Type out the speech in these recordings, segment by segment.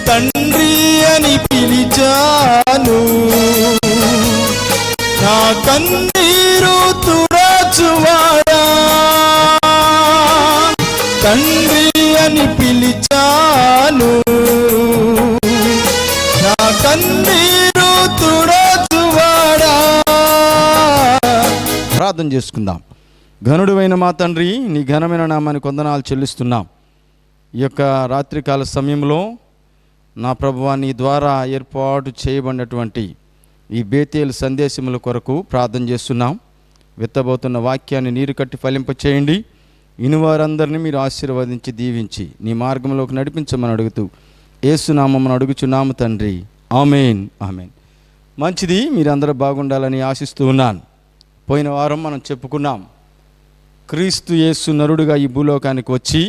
తండ్రి అని పిలిచాను, నా కన్నీరు తుడచువాడా. తండ్రి అని పిలిచాను, నా కన్నీరు తుడచువాడా. ప్రార్థన చేసుకుందాం. ఘనుడైన మా తండ్రి, నీ ఘనమైన నామానికి వందనాలు చెల్లిస్తున్నాం. ఈ యొక్క రాత్రికాల సమయంలో నా ప్రభువా, నీ ద్వారా ఏర్పాటు చేయబడినటువంటి ఈ బేతేలు సందేశముల కొరకు ప్రార్థన చేస్తున్నాం. విత్తబోతున్న వాక్యాన్ని నీరు కట్టి ఫలింపచేయండి. ఇనువారందరినీ మీరు ఆశీర్వదించి దీవించి నీ మార్గంలోకి నడిపించమని అడుగుతూ యేసునామమును అడుగుచున్నాము తండ్రి. ఆమేన్, ఆమేన్. మంచిది, మీరందరూ బాగుండాలని ఆశిస్తూ ఉన్నాను. పోయిన వారం మనం చెప్పుకున్నాం, క్రీస్తు యేసు నరుడుగా ఈ భూలోకానికి వచ్చి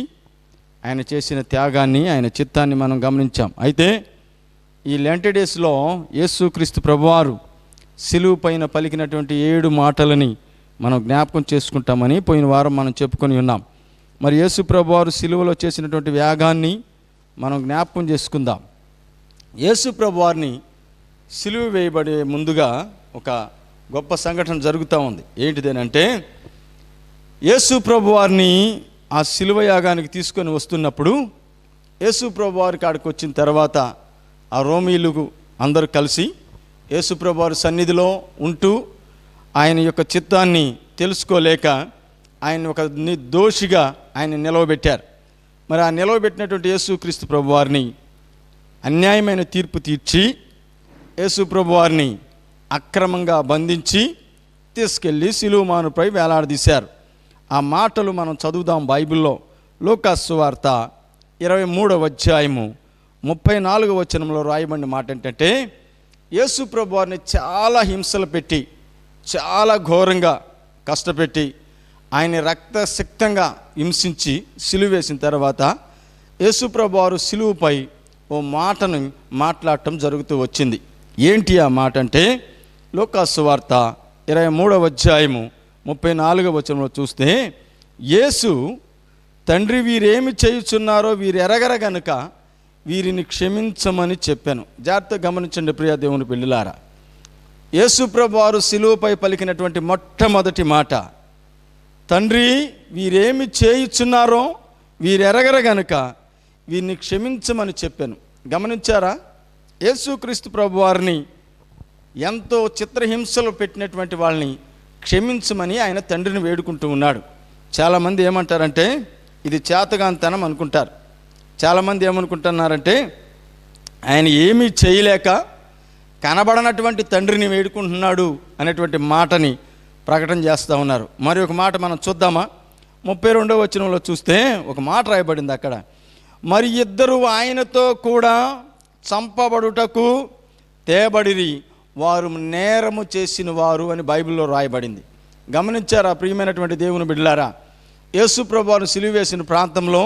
ఆయన చేసిన త్యాగాన్ని, ఆయన చిత్తాన్ని మనం గమనించాం. అయితే ఈ లెంట్ డేస్లో యేసుక్రీస్తు ప్రభువారు సిలువ పైన పలికినటువంటి 7 మాటలని మనం జ్ఞాపకం చేసుకుంటామని పోయిన వారం మనం చెప్పుకొని ఉన్నాం. మరి యేసు ప్రభువారు సిలువలో చేసినటువంటి త్యాగాన్ని మనం జ్ఞాపకం చేసుకుందాం. యేసు ప్రభువారిని సిలువ వేయబడే ముందుగా ఒక గొప్ప సంఘటన జరుగుతూ ఉంది. ఏంటిదేనంటే, యేసు ప్రభువారిని ఆ సిలువ యాగానికి తీసుకొని వస్తున్నప్పుడు యేసు ప్రభువారి కాడికి వచ్చిన తర్వాత ఆ రోమీయులు అందరూ కలిసి యేసు ప్రభువారి సన్నిధిలో ఉంటూ ఆయన యొక్క చిత్తాన్ని తెలుసుకోలేక ఆయన ఒక దోషిగా ఆయన నిలవబెట్టారు. మరి ఆ నిలవబెట్టినటువంటి యేసుక్రీస్తు ప్రభువారిని అన్యాయమైన తీర్పు తీర్చి యేసు ప్రభువారిని అక్రమంగా బంధించి తీసుకెళ్ళి సిలువ మానుపై వేలాడదీశారు. ఆ మాటలు మనం చదువుదాం బైబిల్లో. లూకాసు సువార్త 23వ అధ్యాయము 34వ వచనంలో రాయబడిన మాట ఏంటంటే, యేసు ప్రభువారిని చాలా హింసలు పెట్టి, చాలా ఘోరంగా కష్టపెట్టి, ఆయన రక్తసిక్తంగా హింసించి సిలువ వేసిన తర్వాత యేసు ప్రభువారు సిలువపై ఓ మాటను మాట్లాడటం జరుగుతూ వచ్చింది. ఏంటి ఆ మాట అంటే, లూకాసు సువార్త 23వ అధ్యాయము 34వ వచనంలో చూస్తే, యేసు, తండ్రి వీరేమి చేయుచున్నారో వీరు ఎరగర గనుక వీరిని క్షమించమని చెప్పాను. జాగ్రత్తగా గమనించండి ప్రియ దేవుని బిడ్డలారా. యేసు ప్రభువారు సిలువపై పలికినటువంటి మొట్టమొదటి మాట, తండ్రి వీరేమి చేయుచున్నారో వీరు ఎరగర గనుక వీరిని క్షమించమని చెప్పాను. గమనించారా? యేసుక్రీస్తు ప్రభువారిని ఎంతో చిత్రహింసలు పెట్టినటువంటి వాళ్ళని క్షమించమని ఆయన తండ్రిని వేడుకుంటూ ఉన్నాడు. చాలామంది ఏమంటారంటే ఇది చేతగానితనం అనుకుంటారు. చాలామంది ఏమనుకుంటున్నారంటే ఆయన ఏమీ చేయలేక కనబడనటువంటి తండ్రిని వేడుకుంటున్నాడు అనేటువంటి మాటని ప్రకటన చేస్తూ ఉన్నారు. మరి ఒక మాట మనం చూద్దామా? 32వ వచనంలో చూస్తే ఒక మాట రాయబడింది అక్కడ, మరి ఇద్దరు ఆయనతో కూడా చంపబడుటకు తేబడిరి, వారు నేరము చేసిన వారు అని బైబిల్లో రాయబడింది. గమనించారా ప్రియమైనటువంటి దేవుని బిడ్డలారా? యేసు ప్రభువారు సిలువ వేసిన ప్రాంతంలో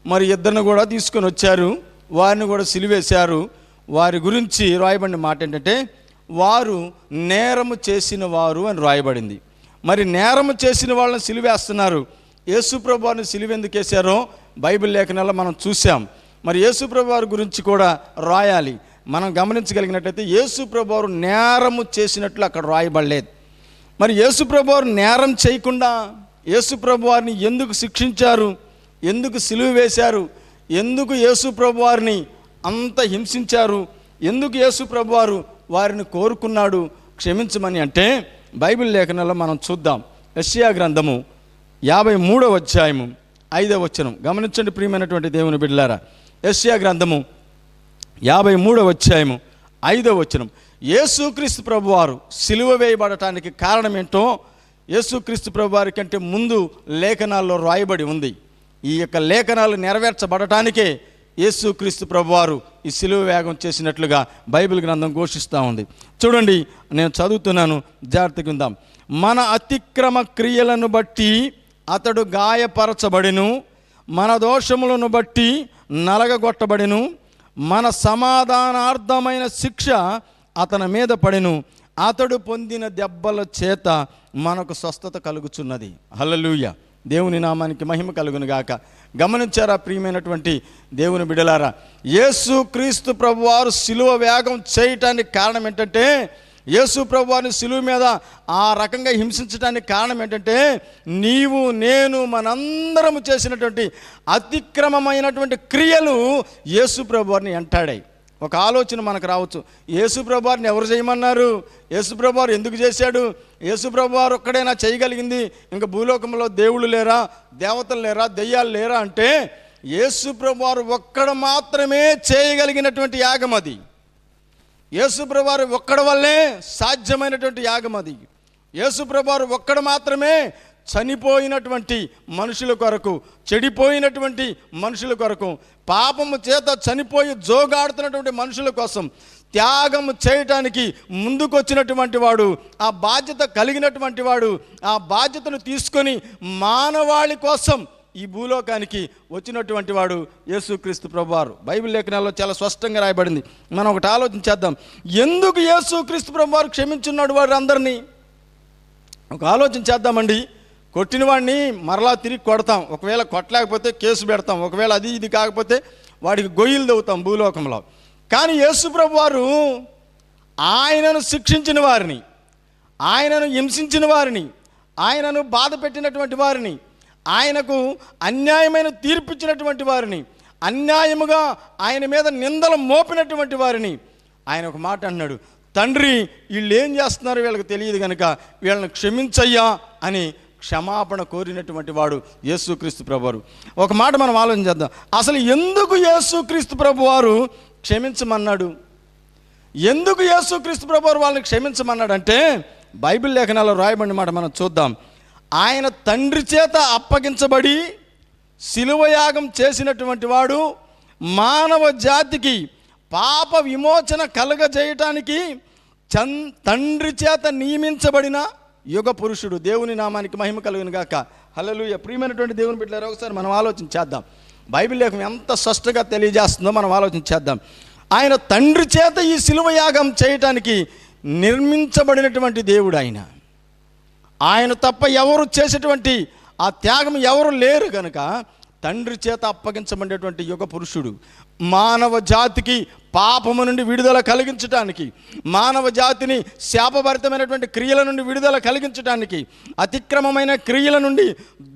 మరి ఇద్దరిని కూడా తీసుకొని వచ్చారు, వారిని కూడా సిలువేశారు. వారి గురించి రాయబడిన మాట ఏంటంటే, వారు నేరము చేసిన వారు అని రాయబడింది. మరి నేరము చేసిన వాళ్ళని సిలువేస్తున్నారు. యేసు ప్రభువారిని సిలువ ఎందుకు వేశారో బైబిల్ లేఖనాల్లో మనం చూసాం. మరి యేసు ప్రభువారి గురించి కూడా రాయాలి. మనం గమనించగలిగినట్లయితే యేసు ప్రభువారు నేరము చేసినట్లు అక్కడ రాయబడలేదు. మరి యేసు ప్రభువారు నేరం చేయకుండా యేసు ప్రభువారిని ఎందుకు శిక్షించారు, ఎందుకు సిలువ వేశారు, ఎందుకు యేసు ప్రభువారిని అంత హింసించారు, ఎందుకు యేసు ప్రభువారు వారిని కోరుకున్నాడు క్షమించమని అంటే బైబిల్ లేఖనాల్లో మనం చూద్దాం. యెషయా గ్రంథము 53వ అధ్యాయము 5వ వచనం గమనించండి ప్రియమైనటువంటి దేవుని బిడ్డలారా. యెషయా గ్రంథము 53వ అధ్యాయము 5వ వచనం. యేసుక్రీస్తు ప్రభువారు సిలువ వేయబడటానికి కారణం ఏంటో యేసుక్రీస్తు ప్రభువారి కంటే ముందు లేఖనాల్లో రాయబడి ఉంది. ఈ యొక్క లేఖనాలు నెరవేర్చబడటానికే యేసుక్రీస్తు ప్రభువారు ఈ సిలువ వేగం చేసినట్లుగా బైబిల్ గ్రంథం ఘోషిస్తూ ఉంది. చూడండి, నేను చదువుతున్నాను, జాగ్రత్తగా ఉందాం. మన అతిక్రమ క్రియలను బట్టి అతడు గాయపరచబడెను, మన దోషములను బట్టి నలగగొట్టబడెను, మన సమాధానార్థమైన శిక్ష అతని మీద పడెను, అతడు పొందిన దెబ్బల చేత మనకు స్వస్థత కలుగుచున్నది. హల్లెలూయా. దేవుని నామానికి మహిమ కలుగును గాక. గమనించారా ప్రియమైనటువంటి దేవుని బిడ్డలారా, యేసు క్రీస్తు ప్రభువారు సిలువ యాగం చేయటానికి కారణం ఏంటంటే, యేసు ప్రభువారిని సిలువ మీద ఆ రకంగా హింసించడానికి కారణం ఏంటంటే, నీవు నేను మనందరము చేసినటువంటి అతిక్రమమైనటువంటి క్రియలు యేసు ప్రభువారిని వెంటాడాయి. ఒక ఆలోచన మనకు రావచ్చు, యేసు ప్రభువారిని ఎవరు చేయమన్నారు? యేసు ప్రభువారు ఎందుకు చేశాడు? యేసు ప్రభువారు ఒక్కడైనా చేయగలిగింది, ఇంకా భూలోకంలో దేవుళ్ళు లేరా, దేవతలు లేరా, దెయ్యాలు లేరా అంటే, యేసు ప్రభువారు ఒక్కడ మాత్రమే చేయగలిగినటువంటి యాగం అది. యేసు ప్రభువారు ఒక్కడ వల్లే సాధ్యమైనటువంటి యాగం అది. యేసు ప్రభువారు ఒక్కడ మాత్రమే చనిపోయినటువంటి మనుషుల కొరకు, చెడిపోయినటువంటి మనుషుల కొరకు, పాపము చేత చనిపోయి జోగాడుతున్నటువంటి మనుషుల కోసం త్యాగం చేయటానికి ముందుకొచ్చినటువంటి వాడు, ఆ బాధ్యత కలిగినటువంటి వాడు, ఆ బాధ్యతను తీసుకొని మానవాళి కోసం ఈ భూలోకానికి వచ్చినటువంటి వాడు యేసుక్రీస్తు ప్రభువారు. బైబిల్ లేఖనాల్లో చాలా స్పష్టంగా రాయబడింది. మనం ఒకటి ఆలోచించేద్దాం, ఎందుకు యేసుక్రీస్తు ప్రభువారు క్షమించున్నాడు వాడు అందరినీ? ఒక ఆలోచన చేద్దామండి. కొట్టిన వాడిని మరలా తిరిగి కొడతాం, ఒకవేళ కొట్టలేకపోతే కేసు పెడతాం, ఒకవేళ అది ఇది కాకపోతే వాడికి గొయ్యిలు దవ్వుతాం భూలోకంలో. కానీ యేసు ప్రభువారు ఆయనను శిక్షించిన వారిని, ఆయనను హింసించిన వారిని, ఆయనను బాధ పెట్టినటువంటి వారిని, ఆయనకు అన్యాయమైన తీర్పిచ్చినటువంటి వారిని, అన్యాయముగా ఆయన మీద నిందలు మోపినటువంటి వారిని ఆయన ఒక మాట అన్నాడు, తండ్రి వీళ్ళు ఏం చేస్తున్నారో వీళ్ళకి తెలియదు కనుక వీళ్ళని క్షమించయ్యా అని క్షమాపణ కోరినటువంటి వాడు యేసుక్రీస్తు ప్రభువారు. ఒక మాట మనం ఆలోచన చేద్దాం, అసలు ఎందుకు యేసుక్రీస్తు ప్రభువారు క్షమించమన్నాడు? ఎందుకు యేసుక్రీస్తు ప్రభువారు వాళ్ళని క్షమించమన్నాడు అంటే, బైబిల్ లేఖనాల్లో రాయబడిన మాట మనం చూద్దాం. ఆయన తండ్రి చేత అప్పగించబడి శిలువయాగం చేసినటువంటి వాడు, మానవ జాతికి పాప విమోచన కలగజేయటానికి తండ్రి చేత నియమించబడిన యుగ పురుషుడు. దేవుని నామానికి మహిమ కలుగును గాక. హల్లెలూయా. ప్రియమైనటువంటి దేవుని బిడ్డలారా, ఒకసారి మనం ఆలోచన చేద్దాం. బైబిల్ లేఖనం ఎంత స్పష్టంగా తెలియజేస్తుందో మనం ఆలోచన చేద్దాం. ఆయన తండ్రి చేత ఈ శిలువ యాగం చేయటానికి నిర్మించబడినటువంటి దేవుడు ఆయన. ఆయన తప్ప ఎవరు చేసేటువంటి ఆ త్యాగం ఎవరు లేరు కనుక తండ్రి చేత అప్పగించబడేటువంటి యుగ పురుషుడు. మానవ జాతికి పాపము నుండి విడుదల కలిగించడానికి, మానవ జాతిని శాపభరితమైనటువంటి క్రియల నుండి విడుదల కలిగించడానికి, అతిక్రమమైన క్రియల నుండి,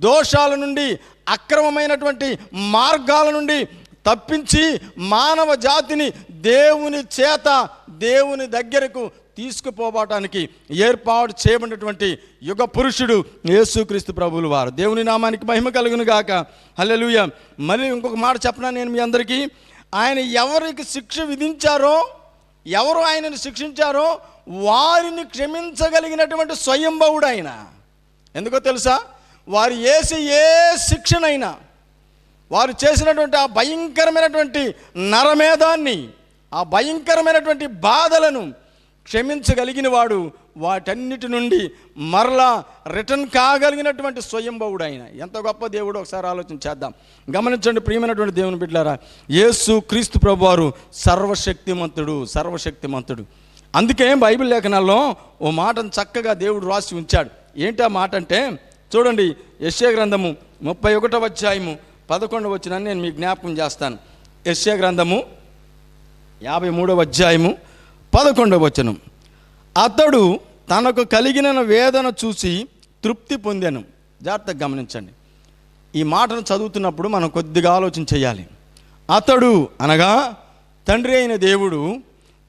దోషాల నుండి, అక్రమమైనటువంటి మార్గాల నుండి తప్పించి మానవ జాతిని దేవుని చేత దేవుని దగ్గరకు తీసుకుపోవటానికి ఏర్పాటు చేయబడినటువంటి యుగ పురుషుడు యేసుక్రీస్తు ప్రభువుల వారు. దేవుని నామానికి మహిమ కలుగును గాక. హల్లెలూయా. మళ్ళీ ఇంకొక మాట చెప్పనా నేను మీ అందరికీ, ఆయన ఎవరికి శిక్ష విధించారో, ఎవరు ఆయనను శిక్షించారో వారిని క్షమించగలిగినటువంటి స్వయంభవుడు ఆయన. ఎందుకో తెలుసా? వారు వేసే ఏ శిక్షనైనా, వారు చేసినటువంటి ఆ భయంకరమైనటువంటి నరమేధాన్ని, ఆ భయంకరమైనటువంటి బాధలను క్షమించగలిగిన వాడు వాటన్నిటి నుండి మరలా రిటర్న్ కాగలిగినటువంటి స్వయంభవుడు ఆయన. ఎంత గొప్ప దేవుడు ఒకసారి ఆలోచన చేద్దాం. గమనించండి ప్రియమైనటువంటి దేవుని బిడ్డలారా, యేసు క్రీస్తు ప్రభువారు సర్వశక్తిమంతుడు, సర్వశక్తిమంతుడు. అందుకే బైబిల్ లేఖనాల్లో ఓ మాటను చక్కగా దేవుడు రాసి ఉంచాడు. ఏంటి ఆ మాట అంటే, చూడండి, యెషయా గ్రంథము 31వ అధ్యాయము 11వ వచనాన్ని నేను మీకు జ్ఞాపకం చేస్తాను. యెషయా గ్రంథము 53వ అధ్యాయము 11వ వచనం. అతడు తనకు కలిగిన వేదన చూసి తృప్తి పొందాను. జాగ్రత్తగా గమనించండి. ఈ మాటను చదువుతున్నప్పుడు మనం కొద్దిగా ఆలోచన చేయాలి. అతడు అనగా తండ్రి అయిన దేవుడు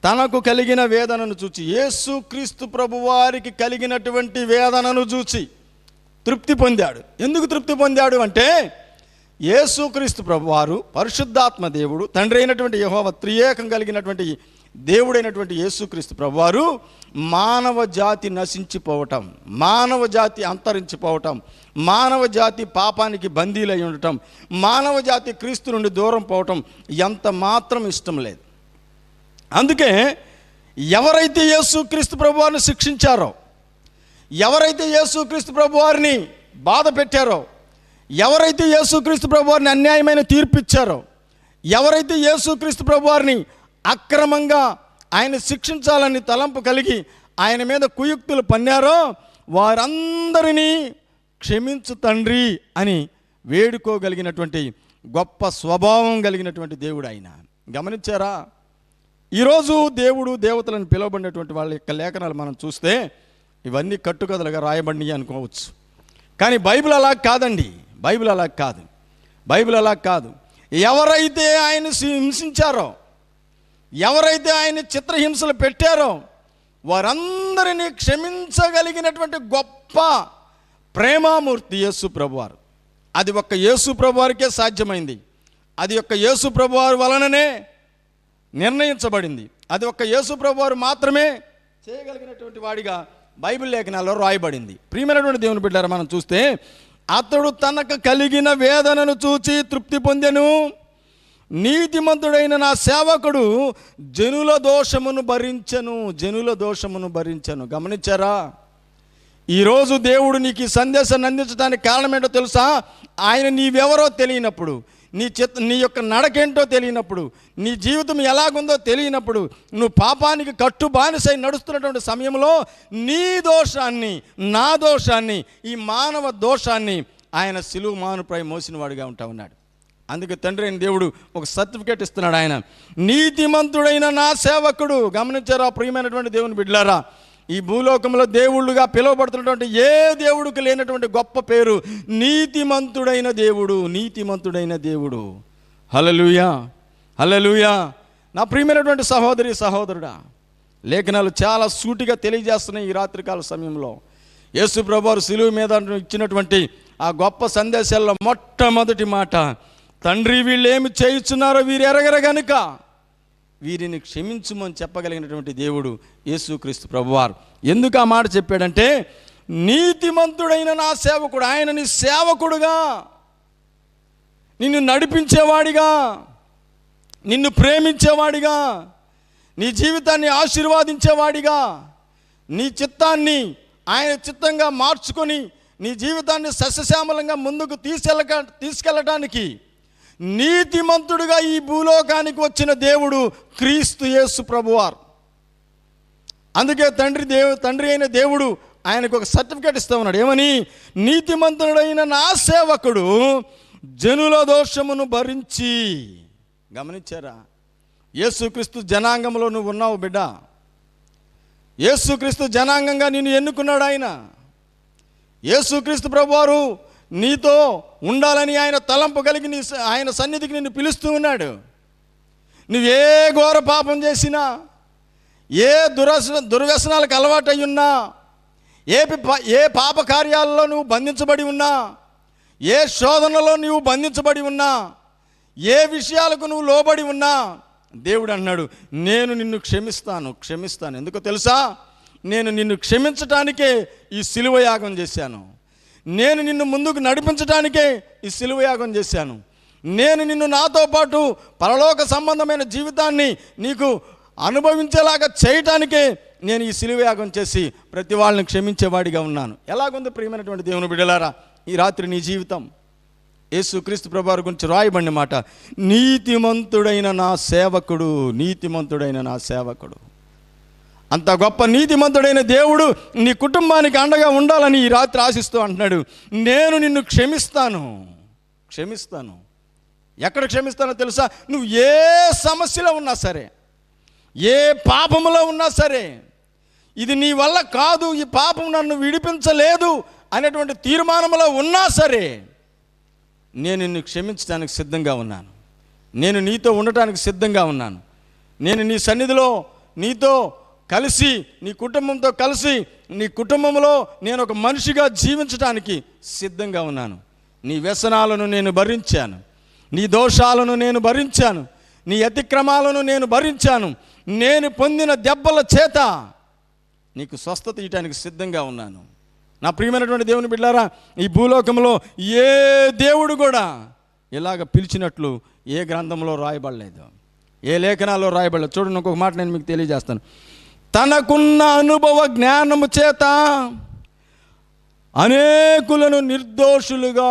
తనకు కలిగిన వేదనను చూచి, యేసుక్రీస్తు ప్రభువారికి కలిగినటువంటి వేదనను చూచి తృప్తి పొందాడు. ఎందుకు తృప్తి పొందాడు అంటే, యేసుక్రీస్తు ప్రభువారు పరిశుద్ధాత్మ దేవుడు, తండ్రి అయినటువంటి యెహోవా త్రియేకం కలిగినటువంటి దేవుడైనటువంటి యేసుక్రీస్తు ప్రభువారు మానవ జాతి నశించిపోవటం, మానవ జాతి అంతరించిపోవటం, మానవ జాతి పాపానికి బందీలై ఉండటం, మానవ జాతి క్రీస్తు నుండి దూరం పోవటం ఎంత మాత్రం ఇష్టం లేదు. అందుకే ఎవరైతే యేసుక్రీస్తు ప్రభువారిని శిక్షించారో, ఎవరైతే యేసుక్రీస్తు ప్రభువారిని బాధ పెట్టారో, ఎవరైతే యేసుక్రీస్తు ప్రభువారిని అన్యాయమైన తీర్పు ఇచ్చారో, ఎవరైతే యేసుక్రీస్తు ప్రభువారిని అక్రమంగా ఆయన శిక్షించాలని తలంపు కలిగి ఆయన మీద కుయుక్తులు పన్నారో, వారందరినీ క్షమించు తండ్రి అని వేడుకోగలిగినటువంటి గొప్ప స్వభావం కలిగినటువంటి దేవుడు ఆయన. గమనించారా? ఈరోజు దేవుడు దేవతలను పిలువబడినటువంటి వాళ్ళ యొక్క లేఖనాలు మనం చూస్తే ఇవన్నీ కట్టుకథలుగా రాయబడి అనుకోవచ్చు. కానీ బైబిల్ అలా కాదండి. బైబిల్ అలా కాదు. బైబిల్ అలా కాదు. ఎవరైతే ఆయన హింసించారో, ఎవరైతే ఆయన చిత్రహింసలు పెట్టారో వారందరినీ క్షమించగలిగినటువంటి గొప్ప ప్రేమామూర్తి యేసు ప్రభువారు. అది ఒక్క యేసు ప్రభువారికే సాధ్యమైంది. అది ఒక్క యేసు ప్రభువారి వలననే నిర్ణయించబడింది. అది ఒక్క యేసు ప్రభువారు మాత్రమే చేయగలిగినటువంటి వాడిగా బైబిల్ లేఖనాల్లో రాయబడింది. ప్రియమైనటువంటి దేవుని బిడ్డలారా, మనం చూస్తే అతడు తనకు కలిగిన వేదనను చూచి తృప్తి పొందెను. నీతిమంతుడైన నా సేవకుడు జనుల దోషమును భరించెను. జనుల దోషమును భరించెను. గమనించారా? ఈరోజు దేవుడు నీకు ఈ సందేశాన్ని అందించడానికి కారణం ఏంటో తెలుసా? ఆయన నీవెవరో తెలియనప్పుడు, నీ యొక్క నడకేంటో తెలియనప్పుడు, నీ జీవితం ఎలాగుందో తెలియనప్పుడు, నువ్వు పాపానికి కట్టు బానిసై నడుస్తున్నటువంటి సమయంలో నీ దోషాన్ని, నా దోషాన్ని, ఈ మానవ దోషాన్ని ఆయన సిలువ మానుపై మోసిన వాడిగా ఉంటా ఉన్నాడు. అందుకే తండ్రి అయిన దేవుడు ఒక సర్టిఫికేట్ ఇస్తున్నాడు. ఆయన నీతిమంతుడైన నా సేవకుడు. గమనించారా ప్రియమైనటువంటి దేవుని బిడ్డలారా? ఈ భూలోకంలో దేవుళ్ళుగా పిలువబడుతున్నటువంటి ఏ దేవుడికి లేనటువంటి గొప్ప పేరు నీతిమంతుడైన దేవుడు. నీతిమంతుడైన దేవుడు. హల్లెలూయా, హల్లెలూయా. నా ప్రియమైనటువంటి సహోదరి సహోదరుడా, లేఖనాలు చాలా సూటిగా తెలియజేస్తున్నాయి. ఈ రాత్రికాల సమయంలో యేసు ప్రభువారు సిలువ మీద ఇచ్చినటువంటి ఆ గొప్ప సందేశాల్లో మొట్టమొదటి మాట, తండ్రి వీళ్ళు ఏమి చేయుచున్నారో వీరు ఎరగరు గనుక వీరిని క్షమించుమని చెప్పగలిగినటువంటి దేవుడు యేసుక్రీస్తు ప్రభువారు. ఎందుకు ఆ మాట చెప్పాడంటే, నీతిమంతుడైన నా సేవకుడు. ఆయన నీ సేవకుడుగా, నిన్ను నడిపించేవాడిగా, నిన్ను ప్రేమించేవాడిగా, నీ జీవితాన్ని ఆశీర్వాదించేవాడిగా, నీ చిత్తాన్ని ఆయన చిత్తంగా మార్చుకొని నీ జీవితాన్ని సస్యశ్యామలంగా ముందుకు తీసుకెళ్ళడానికి నీతిమంతుడుగా ఈ భూలోకానికి వచ్చిన దేవుడు క్రీస్తు యేసు ప్రభువారు. అందుకే తండ్రి అయిన దేవుడు ఆయనకు ఒక సర్టిఫికేట్ ఇస్తా ఉన్నాడు. ఏమని? నీతిమంతుడైన నా సేవకుడు జనుల దోషమును భరించి. గమనించారా? యేసుక్రీస్తు జనాంగంలో నువ్వు ఉన్నావు బిడ్డ. యేసుక్రీస్తు జనాంగంగా నిన్ను ఎన్నుకున్నాడు ఆయన. యేసుక్రీస్తు ప్రభువారు నీతో ఉండాలని ఆయన తలంపు కలిగి ఆయన సన్నిధికి నిన్ను పిలుస్తూ ఉన్నాడు. నువ్వే ఘోర పాపం చేసినా, ఏ దుర్వ్యసనాలకు అలవాటై ఉన్నా, ఏ పాప కార్యాలలో నువ్వు బంధించబడి ఉన్నా, ఏ శోధనలో నువ్వు బంధించబడి ఉన్నా, ఏ విషయాలకు నువ్వు లోబడి ఉన్నా, దేవుడు అన్నాడు, నేను నిన్ను క్షమిస్తాను. ఎందుకో తెలుసా? నేను నిన్ను క్షమించటానికే ఈ సిలువ యాగం చేశాను. నేను నిన్ను ముందుకు నడిపించడానికే ఈ సిలువ యాగం చేశాను. నేను నిన్ను నాతో పాటు పరలోక సంబంధమైన జీవితాన్ని నీకు అనుభవించేలాగా చేయటానికే నేను ఈ సిలువ యాగం చేసి ప్రతి వాళ్ళని క్షమించేవాడిగా ఉన్నాను. ఎలాగుంది ప్రియమైనటువంటి దేవుని బిడ్డలారా ఈ రాత్రి నీ జీవితం? యేసుక్రీస్తు ప్రభువారి గురించి రాయబడిన మాట, నీతిమంతుడైన నా సేవకుడు. నీతిమంతుడైన నా సేవకుడు. అంత గొప్ప నీతిమంతుడైన దేవుడు నీ కుటుంబానికి అండగా ఉండాలని ఈ రాత్రి ఆశిస్తూ అంటున్నాడు, నేను నిన్ను క్షమిస్తాను. ఎక్కడ క్షమిస్తానో తెలుసా? నువ్వు ఏ సమస్యలో ఉన్నా సరే, ఏ పాపములో ఉన్నా సరే, ఇది నీ వల్ల కాదు, ఈ పాపం నన్ను విడిపించలేదు అనేటువంటి తీర్మానంలో ఉన్నా సరే, నేను నిన్ను క్షమించడానికి సిద్ధంగా ఉన్నాను. నేను నీతో ఉండటానికి సిద్ధంగా ఉన్నాను. నేను నీ సన్నిధిలో నీతో కలిసి, నీ కుటుంబంతో కలిసి, నీ కుటుంబంలో నేను ఒక మనిషిగా జీవించడానికి సిద్ధంగా ఉన్నాను. నీ వ్యసనాలను నేను భరించాను, నీ దోషాలను నేను భరించాను, నీ అతిక్రమాలను నేను భరించాను. నేను పొందిన దెబ్బల చేత నీకు స్వస్థత ఇవ్వడానికి సిద్ధంగా ఉన్నాను. నా ప్రియమైనటువంటి దేవుని బిడ్డలారా, ఈ భూలోకంలో ఏ దేవుడు కూడా ఇలాగ పిలిచినట్లు ఏ గ్రంథంలో రాయబడలేదు, ఏ లేఖనాల్లో రాయబడలేదు. చూడండి, ఇంకొక మాట నేను మీకు తెలియజేస్తాను. తనకున్న అనుభవ జ్ఞానము చేత అనేకులను నిర్దోషులుగా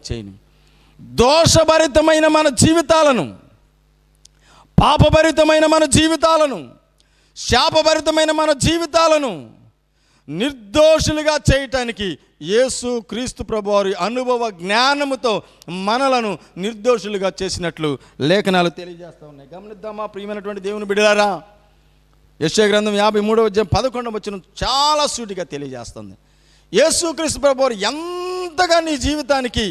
చేయును. దోషభరితమైన మన జీవితాలను, పాపభరితమైన మన జీవితాలను, శాపభరితమైన మన జీవితాలను, నిర్దోషులుగా చేయటానికి యేసు క్రీస్తు ప్రభువారి అనుభవ జ్ఞానముతో మనలను నిర్దోషులుగా చేసినట్లు లేఖనాలు తెలియజేస్తూ ఉన్నాయి. గమనిద్దామా ప్రియమైనటువంటి దేవుని బిడ్డలారా, యెషయా గ్రంథం 53:11 చాలా సూటిగా తెలియజేస్తుంది. యేసు క్రీస్తు ప్రభువారు ఎంతగా నీ జీవితానికి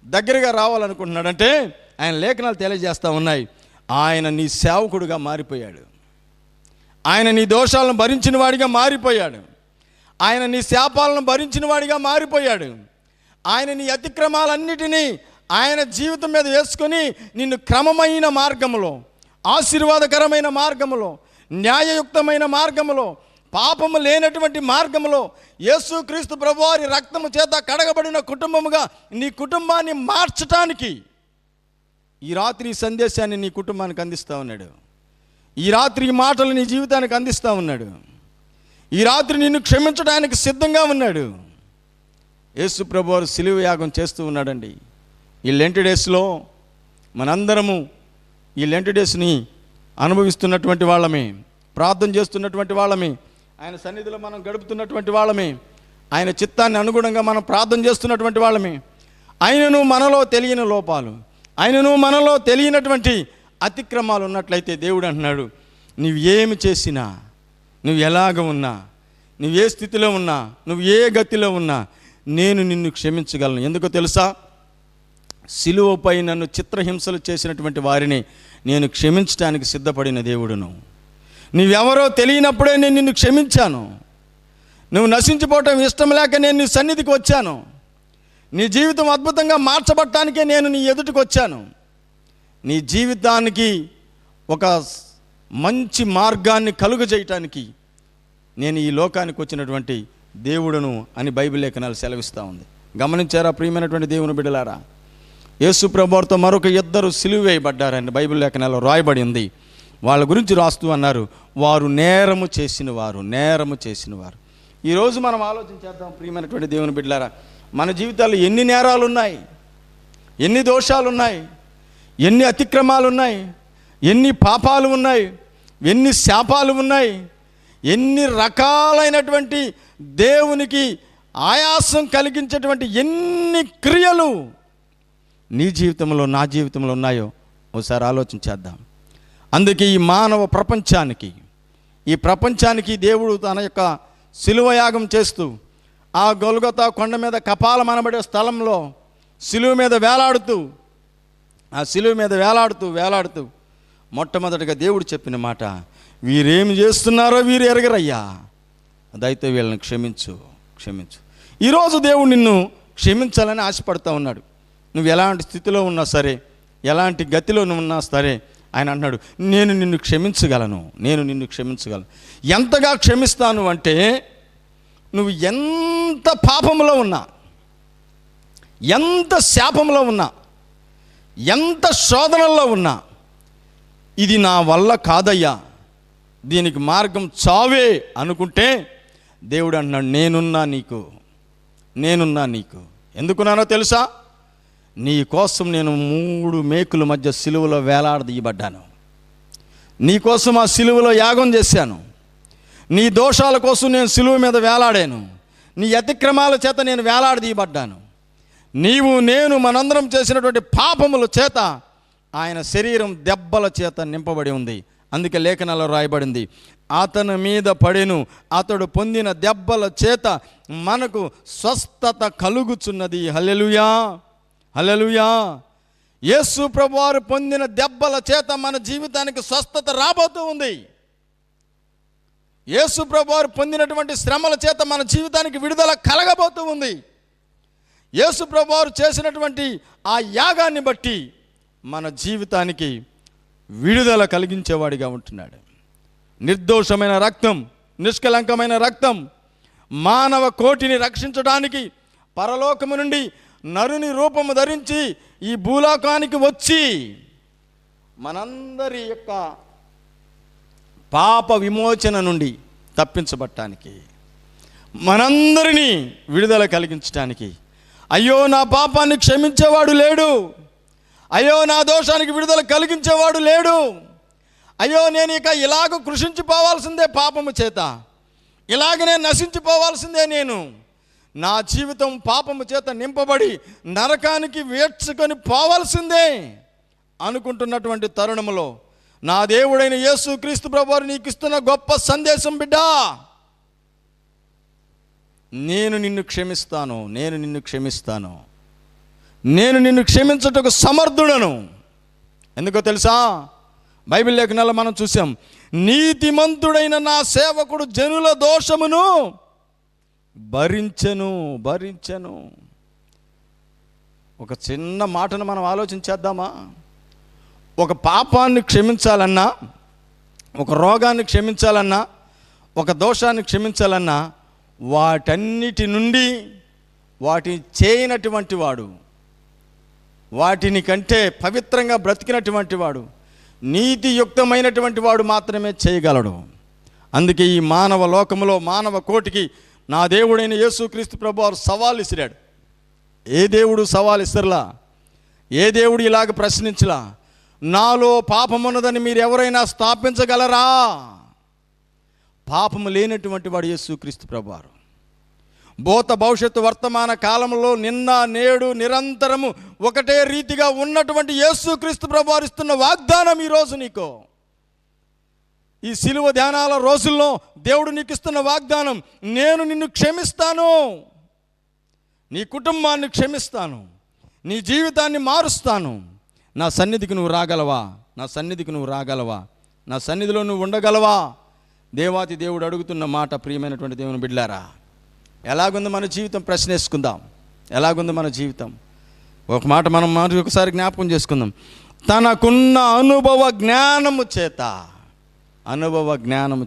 దగ్గరగా రావాలనుకుంటున్నాడంటే ఆయన లేఖనాలు తెలియజేస్తూ ఉన్నాయి. ఆయన నీ సేవకుడుగా మారిపోయాడు. ఆయన నీ దోషాలను భరించిన వాడిగా మారిపోయాడు. ఆయన నీ శాపాలను భరించిన వాడిగా మారిపోయాడు. ఆయన నీ అతిక్రమాలన్నిటినీ ఆయన జీవితం మీద వేసుకొని నిన్ను క్రమమైన మార్గములో, ఆశీర్వాదకరమైన మార్గములో, న్యాయయుక్తమైన మార్గములో, పాపము లేనటువంటి మార్గములో యేసుక్రీస్తు ప్రభువారి రక్తము చేత కడగబడిన కుటుంబముగా నీ కుటుంబాన్ని మార్చటానికి ఈ రాత్రి ఈ సందేశాన్ని నీ కుటుంబానికి అందిస్తూ ఉన్నాడు. ఈ రాత్రి ఈ మాటలు నీ జీవితానికి అందిస్తూ ఉన్నాడు. ఈ రాత్రి నిన్ను క్షమించడానికి సిద్ధంగా ఉన్నాడు. యేసు ప్రభువారు సిలువ యాగం చేస్తూ ఉన్నాడండి. ఈ లెంట్ డేస్లో మనందరము ఈ లెంట్ డేస్ని అనుభవిస్తున్నటువంటి వాళ్ళమే, ప్రార్థన చేస్తున్నటువంటి వాళ్ళమే, ఆయన సన్నిధిలో మనం గడుపుతున్నటువంటి వాళ్ళమే, ఆయన చిత్తాన్ని అనుగుణంగా మనం ప్రార్థన చేస్తున్నటువంటి వాళ్ళమే. ఆయనను మనలో తెలియని లోపాలు, ఆయనను మనలో తెలియనటువంటి అతిక్రమాలు ఉన్నట్లయితే దేవుడు అంటున్నాడు, నువ్వు ఏమి చేసినా, నువ్వు ఎలాగ ఉన్నా, నువ్వు ఏ స్థితిలో ఉన్నా, నువ్వు ఏ గతిలో ఉన్నా నేను నిన్ను క్షమించగలను. ఎందుకో తెలుసా? సిలువపై నన్ను చిత్రహింసలు చేసినటువంటి వారిని నేను క్షమించడానికి సిద్ధపడిన దేవుడును. నువ్వెవరో తెలియనప్పుడే నేను నిన్ను క్షమించాను. నువ్వు నశించిపోవటం ఇష్టం లేక నేను నీ సన్నిధికి వచ్చాను. నీ జీవితం అద్భుతంగా మార్చబడటానికే నేను నీ ఎదుటికి వచ్చాను. నీ జీవితానికి ఒక మంచి మార్గాన్ని కలుగజేయటానికి నేను ఈ లోకానికి వచ్చినటువంటి దేవుడును అని బైబిల్ లేఖనాలు సెలవిస్తూ ఉంది. గమనించారా ప్రియమైనటువంటి దేవుని బిడ్డలారా? యేసు ప్రభువుతో మరొక ఇద్దరు సిలువ వేయబడ్డారని బైబిల్ లేఖనాల్లో రాయబడి ఉంది. వాళ్ళ గురించి రాస్తూ అన్నారు, వారు నేరము చేసిన వారు. ఈరోజు మనం ఆలోచించేద్దాం ప్రియమైనటువంటి దేవుని బిడ్డలారా, మన జీవితాల్లో ఎన్ని నేరాలు ఉన్నాయి, ఎన్ని దోషాలు ఉన్నాయి, ఎన్ని అతిక్రమాలు ఉన్నాయి, ఎన్ని పాపాలు ఉన్నాయి, ఎన్ని శాపాలు ఉన్నాయి, ఎన్ని రకాలైనటువంటి దేవునికి ఆయాసం కలిగించేటువంటి ఎన్ని క్రియలు నీ జీవితంలో, నా జీవితంలో ఉన్నాయో ఒకసారి ఆలోచించేద్దాం. అందుకే ఈ మానవ ప్రపంచానికి దేవుడు తన యొక్క సిలువ యాగం చేస్తూ ఆ గొల్గొతా కొండ మీద కపాలం అనబడే స్థలంలో సిలువ మీద వేలాడుతూ మొట్టమొదటిగా దేవుడు చెప్పిన మాట, వీరేమి చేస్తున్నారో వీరు ఎరగరయ్యా, అదైతే వీళ్ళని క్షమించు. ఈరోజు దేవుడు నిన్ను క్షమించాలని ఆశపడుతూ ఉన్నాడు. నువ్వు ఎలాంటి స్థితిలో ఉన్నా సరే, ఎలాంటి గతిలో నువ్వు ఉన్నా సరే, ఆయన అన్నాడు, నేను నిన్ను క్షమించగలను. ఎంతగా క్షమిస్తాను అంటే, నువ్వు ఎంత పాపంలో ఉన్నా, ఎంత శాపంలో ఉన్నా, ఎంత శోధనల్లో ఉన్నా, ఇది నా వల్ల కాదయ్యా, దీనికి మార్గం చావే అనుకుంటే దేవుడు అంటున్నాడు, నేనున్నా నీకు. ఎందుకున్నానో తెలుసా? నీ కోసం నేను 3 మేకుల మధ్య సిలువలో వేలాడదీయబడ్డాను. నీ కోసం ఆ సిలువలో యాగం చేశాను. నీ దోషాల కోసం నేను సిలువ మీద వేలాడాను. నీ అతిక్రమాల చేత నేను వేలాడదీయబడ్డాను. నీవు నేను మనందరం చేసినటువంటి పాపముల చేత ఆయన శరీరం దెబ్బల చేత నింపబడి ఉంది. అందుకే లేఖనాల్లో రాయబడింది, అతని మీద పడెను, అతడు పొందిన దెబ్బల చేత మనకు స్వస్థత కలుగుచున్నది. హల్లెలూయా. యేసు ప్రభువారు పొందిన దెబ్బల చేత మన జీవితానికి స్వస్థత రాబోతూ ఉంది. యేసు ప్రభువారు పొందినటువంటి శ్రమల చేత మన జీవితానికి విడుదల కలగబోతూ ఉంది. యేసు ప్రభువారు చేసినటువంటి ఆ యాగాన్ని బట్టి మన జీవితానికి విడుదల కలిగించేవాడిగా ఉంటున్నాడు. నిర్దోషమైన రక్తం, నిష్కలంకమైన రక్తం మానవ కోటిని రక్షించడానికి పరలోకము నుండి నరుని రూపము ధరించి ఈ భూలోకానికి వచ్చి మనందరి యొక్క పాప విమోచన నుండి తప్పించబడటానికి, మనందరినీ విడుదల కలిగించడానికి, అయ్యో నా పాపాన్ని క్షమించేవాడు లేడు, అయ్యో నా దోషానికి విడుదల కలిగించేవాడు లేడు, అయ్యో నేను ఇక ఇలాగ కృషించిపోవాల్సిందే పాపము చేత, ఇలాగనే నశించిపోవాల్సిందే నేను, నా జీవితం పాపము చేత నింపబడి నరకానికి వేడ్చుకొని పోవాల్సిందే అనుకుంటున్నటువంటి తరుణంలో నా దేవుడైన యేసుక్రీస్తు ప్రభువారు నీకు ఇస్తున్న గొప్ప సందేశం, బిడ్డా, నేను నిన్ను క్షమిస్తాను, నేను నిన్ను క్షమిస్తాను, నేను నిన్ను క్షమించుటకు సమర్థుడను. ఎందుకో తెలుసా? బైబిల్ లేఖనాల్లో మనం చూసాం, నీతిమంతుడైన నా సేవకుడు జనుల దోషమును భరించెను. ఒక చిన్న మాటను మనం ఆలోచించేద్దామా? ఒక పాపాన్ని క్షమించాలన్నా, ఒక రోగాన్ని క్షమించాలన్నా, ఒక దోషాన్ని క్షమించాలన్నా, వాటన్నిటి నుండి వాటిని చేయనటువంటి వాడు, వాటిని కంటే పవిత్రంగా బ్రతికినటువంటి వాడు, నీతియుక్తమైనటువంటి వాడు మాత్రమే చేయగలడు. అందుకే ఈ మానవ లోకంలో మానవ కోటికి నా దేవుడైన యేసుక్రీస్తు ప్రభువారు సవాల్ ఇసిరాడు. ఏ దేవుడు సవాల్ ఇస్తరులా? ఏ దేవుడు ఇలాగ ప్రశ్నించలా? నాలో పాపమున్నదని మీరు ఎవరైనా స్థాపించగలరా? పాపము లేనటువంటి వాడు యేసుక్రీస్తు ప్రభువారు. భూత భవిష్యత్తు వర్తమాన కాలంలో నిన్న నేడు నిరంతరము ఒకటే రీతిగా ఉన్నటువంటి యేసుక్రీస్తు ప్రభువారు ఇస్తున్న వాగ్దానం ఈరోజు నీకు, ఈ శిలువ ధ్యానాల రోజుల్లో దేవుడు నీకు ఇస్తున్న వాగ్దానం, నేను నిన్ను క్షమిస్తాను, నీ కుటుంబాన్ని క్షమిస్తాను, నీ జీవితాన్ని మారుస్తాను. నా సన్నిధికి నువ్వు రాగలవా? నా సన్నిధికి నువ్వు రాగలవా? నా సన్నిధిలో నువ్వు ఉండగలవా? దేవాతి దేవుడు అడుగుతున్న మాట, ప్రియమైనటువంటి దేవుని బిడ్డలారా, ఎలాగుంది మన జీవితం? ప్రశ్నేసుకుందాం. ఎలాగుంది మన జీవితం? ఒక మాట మనం ఒకసారి జ్ఞాపకం చేసుకుందాం. తనకున్న అనుభవ జ్ఞానము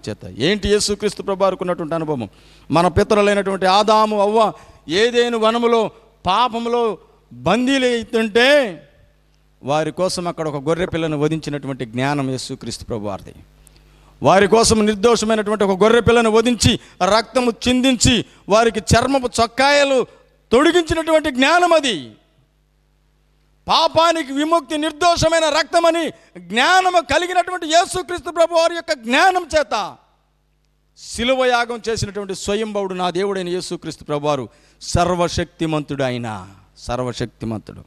చేత. ఏంటి యేసుక్రీస్తు ప్రభువారికి ఉన్నటువంటి అనుభవం? మన పితరులైనటువంటి ఆదాము అవ్వ ఏదేను వనములో పాపములో బందీలైతుంటే వారి కోసం అక్కడ ఒక గొర్రె పిల్లను వధించినటువంటి జ్ఞానం యేసుక్రీస్తు ప్రభువారిది. వారి కోసం నిర్దోషమైనటువంటి ఒక గొర్రె పిల్లను వధించి రక్తము చిందించి వారికి చర్మపు చొక్కాయలు తొడిగించినటువంటి జ్ఞానం అది. పాపానికి విముక్తి, నిర్దోషమైన రక్తమని జ్ఞానము కలిగినటువంటి యేసుక్రీస్తు ప్రభువారి యొక్క జ్ఞానం చేత శిలువ యాగం చేసినటువంటి స్వయంభవుడు నా దేవుడైన యేసుక్రీస్తు ప్రభువారు సర్వశక్తిమంతుడు.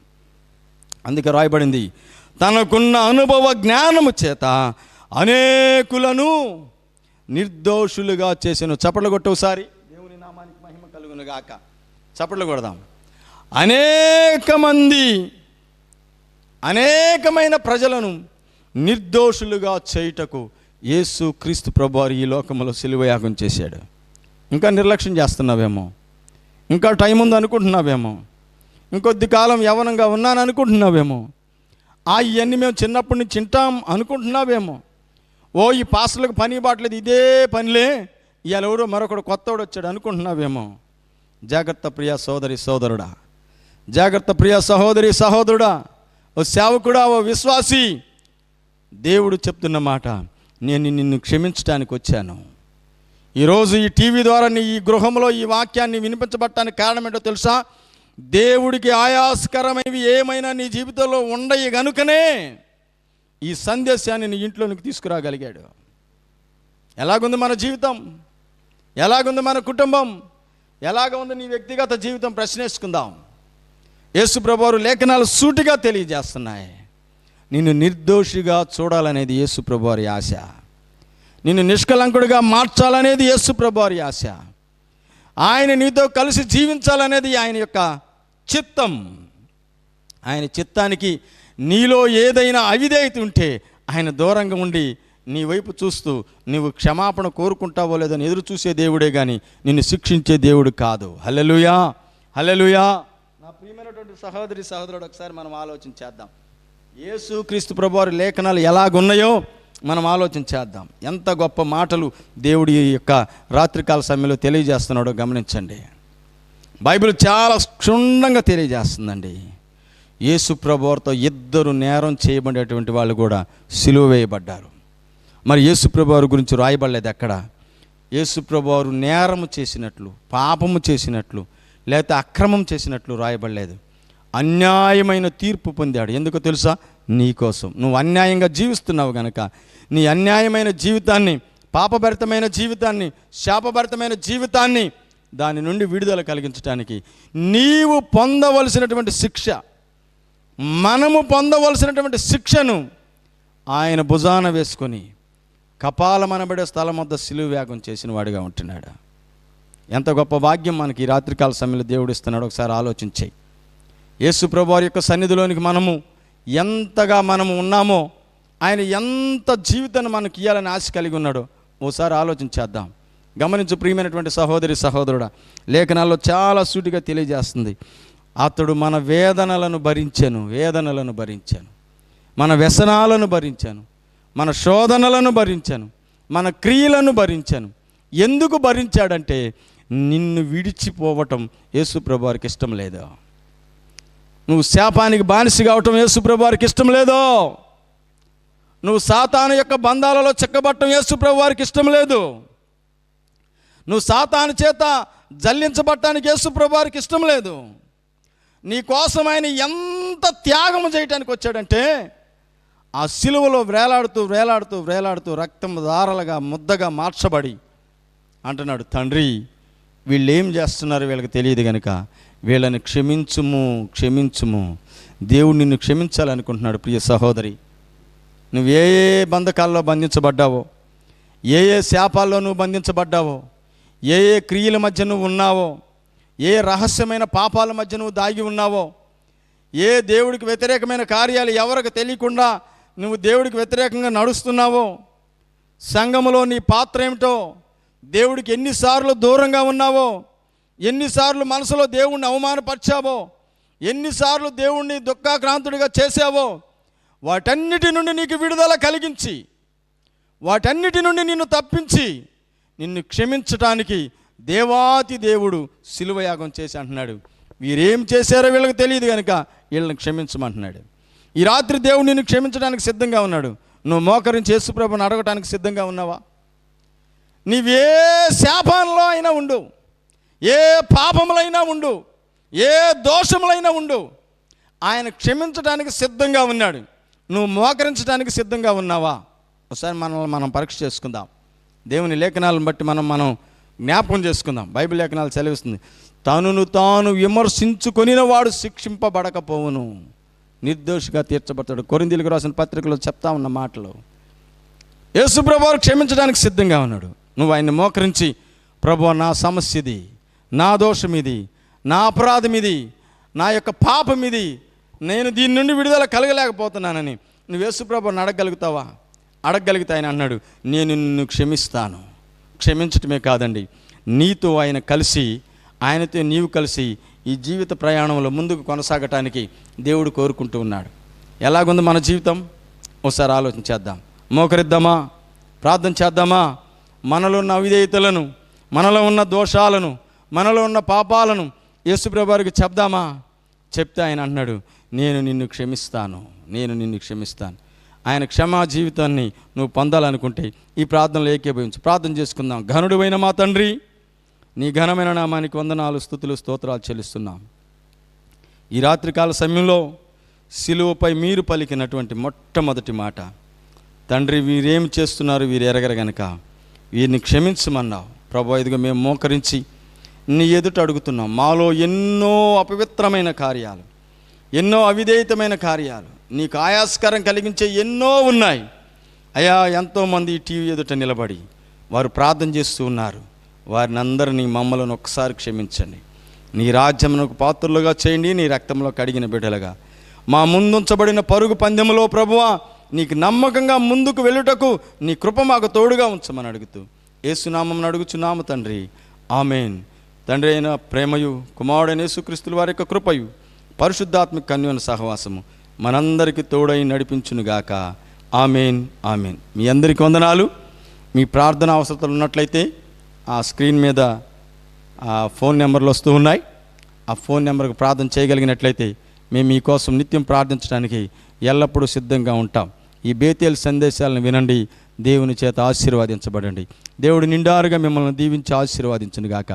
అందుకే రాయబడింది, తనకున్న అనుభవ జ్ఞానము చేత అనేకులను నిర్దోషులుగా చేసెను. చప్పట్లు కొట్టు ఒకసారి. దేవుని నామానికి మహిమ కలుగును గాక. చప్పట్లు కొడదాం. అనేకమైన ప్రజలను నిర్దోషులుగా చేయుటకు యేసుక్రీస్తు ప్రభువారు ఈ లోకంలో శిలువయాగం చేశాడు. ఇంకా నిర్లక్ష్యం చేస్తున్నావేమో, ఇంకా టైం ఉంది అనుకుంటున్నావేమో, ఇంకొద్ది కాలం యవ్వనంగా ఉన్నాను అనుకుంటున్నావేమో, ఇవన్నీ మేము చిన్నప్పటి నుంచి తింటాం అనుకుంటున్నావేమో, ఈ పాస్టర్లకు పని బాట్లేదు, ఇదే పనిలే, ఇవాళ ఎవరో మరొకడు కొత్తవాడు వచ్చాడు అనుకుంటున్నావేమో. జాగ్రత్త ప్రియ సోదరి సోదరుడా, జాగ్రత్త ప్రియ సహోదరి సహోదరుడా, ఓ సేవకుడా, ఓ విశ్వాసి, దేవుడు చెప్తున్న మాట, నేను నిన్ను క్షమించడానికి వచ్చాను. ఈరోజు ఈ టీవీ ద్వారా ఈ గృహంలో ఈ వాక్యాన్ని వినిపించబడటానికి కారణం ఏంటో తెలుసా? దేవుడికి ఆయాస్కరమైనవి ఏమైనా నీ జీవితంలో ఉండయి గనుకనే ఈ సందేశాన్ని నీ ఇంట్లోనికి తీసుకురాగలిగాడు. ఎలాగుంది మన జీవితం? ఎలాగుంది మన కుటుంబం? ఎలాగ ఉంది నీ వ్యక్తిగత జీవితం? ప్రశ్నేసుకుందాం. యేసు ప్రభువారు లేఖనాలు సూటిగా తెలియజేస్తున్నాయి. నిన్ను నిర్దోషిగా చూడాలనేది యేసు ప్రభువారి ఆశ. నిన్ను నిష్కలంకుడిగా మార్చాలనేది యేసు ప్రభువారి ఆశ. ఆయన నీతో కలిసి జీవించాలనేది ఆయన యొక్క చిత్తం. ఆయన చిత్తానికి నీలో ఏదైనా అవిధేయత ఉంటే ఆయన దూరంగా ఉండి నీ వైపు చూస్తూ నీవు క్షమాపణ కోరుకుంటావో లేదని ఎదురు చూసే దేవుడే కానీ నిన్ను శిక్షించే దేవుడు కాదు. హల్లెలూయా, హల్లెలూయా. నా ప్రియమైనటువంటి సహోదరి సహోదరుడు, ఒకసారి మనం ఆలోచించేద్దాం. యేసుక్రీస్తు ప్రభువారి లేఖనాలు ఎలాగున్నాయో మనం ఆలోచించేద్దాం. ఎంత గొప్ప మాటలు దేవుడి యొక్క రాత్రికాల సమయంలో తెలియజేస్తున్నాడో గమనించండి. బైబిల్ చాలా క్షుణ్ణంగా తెలియజేస్తుందండి. యేసు ప్రభువారితో ఇద్దరు నేరం చేయబడేటువంటి వాళ్ళు కూడా సిలువ వేయబడ్డారు. మరి యేసు ప్రభువారి గురించి రాయబడలేదు ఎక్కడ. యేసు ప్రభువారు నేరము చేసినట్లు, పాపము చేసినట్లు, లేకపోతే అక్రమం చేసినట్లు రాయబడలేదు. అన్యాయమైన తీర్పు పొందాడు. ఎందుకో తెలుసా? నీ కోసం. నువ్వు అన్యాయంగా జీవిస్తున్నావు కనుక నీ అన్యాయమైన జీవితాన్ని పాపభరితమైన జీవితాన్ని, శాపభరితమైన జీవితాన్ని దాని నుండి విడుదల కలిగించడానికి నీవు పొందవలసినటువంటి శిక్ష, మనము పొందవలసినటువంటి శిక్షను ఆయన భుజాన వేసుకొని కపాలమనబడే స్థలం వద్ద సిలువ యాగం చేసిన వాడిగా ఉంటున్నాడు. ఎంత గొప్ప భాగ్యం మనకి ఈ రాత్రికాల సమయంలో దేవుడు ఇస్తున్నాడు. ఒకసారి ఆలోచించాయి. యేసు ప్రభువారి యొక్క సన్నిధిలోనికి మనము ఎంతగా మనము ఉన్నామో, ఆయన ఎంత జీవితాన్ని మనకి ఇవ్వాలని ఆశ కలిగి ఉన్నాడో ఓసారి ఆలోచించేద్దాం. గమనించు ప్రియమైనటువంటి సహోదరి సహోదరుడా, లేఖనాల్లో చాలా సూటిగా తెలియజేస్తుంది. అతడు మన వేదనలను భరించాను, మన వ్యసనాలను భరించాను, మన శోధనలను భరించాను, మన క్రియలను భరించాను. ఎందుకు భరించాడంటే నిన్ను విడిచిపోవటం యేసు ప్రభువారికి ఇష్టం లేదు. నువ్వు శాపానికి బానిస కావటం యేసు ప్రభువారికి ఇష్టం లేదు. నువ్వు సాతాను యొక్క బంధాలలో చిక్కబట్టడం యేసు ప్రభువారికి ఇష్టం లేదు. నువ్వు సాతాను చేత జల్లించబట్టడానికి యేసు ప్రభువారికి ఇష్టం లేదు. నీ కోసం ఆయన ఎంత త్యాగం చేయటానికి వచ్చాడంటే ఆ సిలువలో వేలాడుతూ రక్తం దారలుగా ముద్దగా మార్చబడి అంటున్నాడు, తండ్రి వీళ్ళు ఏం చేస్తున్నారో వీళ్ళకి తెలియదు కనుక వీళ్ళని క్షమించుము. దేవుడు నిన్ను క్షమించాలనుకుంటున్నాడు. ప్రియ సహోదరి, నువ్వు ఏ బంధకాల్లో బంధించబడ్డావో, ఏ శాపాల్లో నువ్వు బంధించబడ్డావో, ఏ క్రియల మధ్య నువ్వు ఉన్నావో, ఏ రహస్యమైన పాపాల మధ్య నువ్వు దాగి ఉన్నావో, ఏ దేవుడికి వ్యతిరేకమైన కార్యాలు ఎవరికి తెలియకుండా నువ్వు దేవుడికి వ్యతిరేకంగా నడుస్తున్నావో, సంఘములో నీ పాత్ర ఏమిటో, దేవుడికి ఎన్నిసార్లు దూరంగా ఉన్నావో, ఎన్నిసార్లు మనసులో దేవుణ్ణి అవమానపరిచావో, ఎన్నిసార్లు దేవుణ్ణి దుఃఖాక్రాంతుడిగా చేసావో, వాటన్నిటి నుండి నీకు విడుదల కలిగించి, వాటన్నిటి నుండి నిన్ను తప్పించి, నిన్ను క్షమించటానికి దేవాతి దేవుడు సిలువ యాగం చేసి అంటున్నాడు. వీరేం చేశారో వీళ్ళకి తెలియదు కనుక వీళ్ళని క్షమించమంటున్నాడు. ఈ రాత్రి దేవుడు నిన్ను క్షమించడానికి సిద్ధంగా ఉన్నాడు. నువ్వు మోకరించి యేసుప్రభుని అడగటానికి సిద్ధంగా ఉన్నావా? నీవే శాపంలో అయినా ఉండు, ఏ పాపములైనా ఉండు, ఏ దోషములైనా ఉండు, ఆయన క్షమించడానికి సిద్ధంగా ఉన్నాడు. నువ్వు మోకరించడానికి సిద్ధంగా ఉన్నావా? ఒకసారి మనల్ని మనం పరీక్ష చేసుకుందాం. దేవుని లేఖనాలను బట్టి మనం జ్ఞాపకం చేసుకుందాం. బైబిల్ లేఖనాలు సెలవిస్తుంది, తనను తాను విమర్శించుకొనిన వాడు శిక్షింపబడకపోవును, నిర్దోషిగా తీర్చబడతాడు. కొరింథీయులకు రాసిన పత్రికలో చెప్తా ఉన్న మాటలు. యేసు ప్రభువు క్షమించడానికి సిద్ధంగా ఉన్నాడు. నువ్వు ఆయన్ని మోకరించి, ప్రభువా నా సమస్య ఇది, నా దోషం ఇది, నా అపరాధం ఇది, నా యొక్క పాపం ఇది, నేను దీని నుండి విడుదల కలగలేకపోతున్నానని నువ్వు యేసు ప్రభువుని అడగగలుగుతావా? అడగగలిగితే ఆయన అన్నాడు, నేను నిన్ను క్షమిస్తాను. క్షమించటమే కాదండి, నీతో ఆయన కలిసి, ఆయనతో నీవు కలిసి ఈ జీవిత ప్రయాణంలో ముందుకు కొనసాగటానికి దేవుడు కోరుకుంటూ ఉన్నాడు. ఎలాగుంది మన జీవితం? ఒకసారి ఆలోచించేద్దాం. మోకరిద్దామా? ప్రార్థన చేద్దామా? మనలో ఉన్న అవిధేయతలను, మనలో ఉన్న దోషాలను, మనలో ఉన్న పాపాలను యేసుప్రభువు వారికి చెప్దామా? చెప్తే ఆయన అంటున్నాడు, నేను నిన్ను క్షమిస్తాను. ఆయన క్షమా జీవితాన్ని నువ్వు పొందాలనుకుంటే ఈ ప్రార్థనలో ఏకీభవించు. ప్రార్థన చేసుకుందాం. ఘనుడైన మా తండ్రి, నీ ఘనమైన నామానికి వందనాలు, స్తుతులు, స్తోత్రాలు చెల్లిస్తున్నాం. ఈ రాత్రికాల సమయంలో సిలువపై మీరు పలికినటువంటి మొట్టమొదటి మాట, తండ్రి వీరేం చేస్తున్నారు వీరు ఎరగరు గనక వీరిని క్షమించమన్నావు. ప్రభు, ఇదిగో మేము మోకరించి నీ ఎదుట అడుగుతున్నాం. మాలో ఎన్నో అపవిత్రమైన కార్యాలు, ఎన్నో అవిధేయతమైన కార్యాలు, నీకు ఆయాస్కరం కలిగించే ఎన్నో ఉన్నాయి అయ్యా. ఎంతోమంది టీవీ ఎదుట నిలబడి వారు ప్రార్థన చేస్తూ ఉన్నారు. వారిని అందరినీ మమ్మలను ఒక్కసారి క్షమించండి. నీ రాజ్యమునకు పాత్రలుగా చేయండి. నీ రక్తంలో కడిగిన బిడ్డలుగా మా ముందుంచబడిన పరుగు పందెములో ప్రభువా నీకు నమ్మకంగా ముందుకు వెళ్ళుటకు నీ కృప మాకు తోడుగా ఉంచమని అడుగుతూ యేసునామమున అడుగుచున్నాము తండ్రి, ఆమెన్. తండ్రి అయిన ప్రేమయు, కుమారుడైన యేసుక్రీస్తుల వారి యొక్క కృపయు, పరిశుద్ధాత్మిక కన్యన సహవాసము మనందరికీ తోడై నడిపించునుగాక. Amen, amen. మీ అందరికీ వందనాలు. మీ ప్రార్థన అవసరతలు ఉన్నట్లయితే ఆ స్క్రీన్ మీద ఆ ఫోన్ నెంబర్లు వస్తూ ఉన్నాయి. ఆ ఫోన్ నెంబర్కి ప్రార్థన చేయగలిగినట్లయితే మేము మీకోసం నిత్యం ప్రార్థించడానికి ఎల్లప్పుడూ సిద్ధంగా ఉంటాం. ఈ బేతేలు సందేశాలను వినండి, దేవుని చేత ఆశీర్వాదించబడండి. దేవుడు నిండారుగా మిమ్మల్ని దీవించి ఆశీర్వాదించును గాక.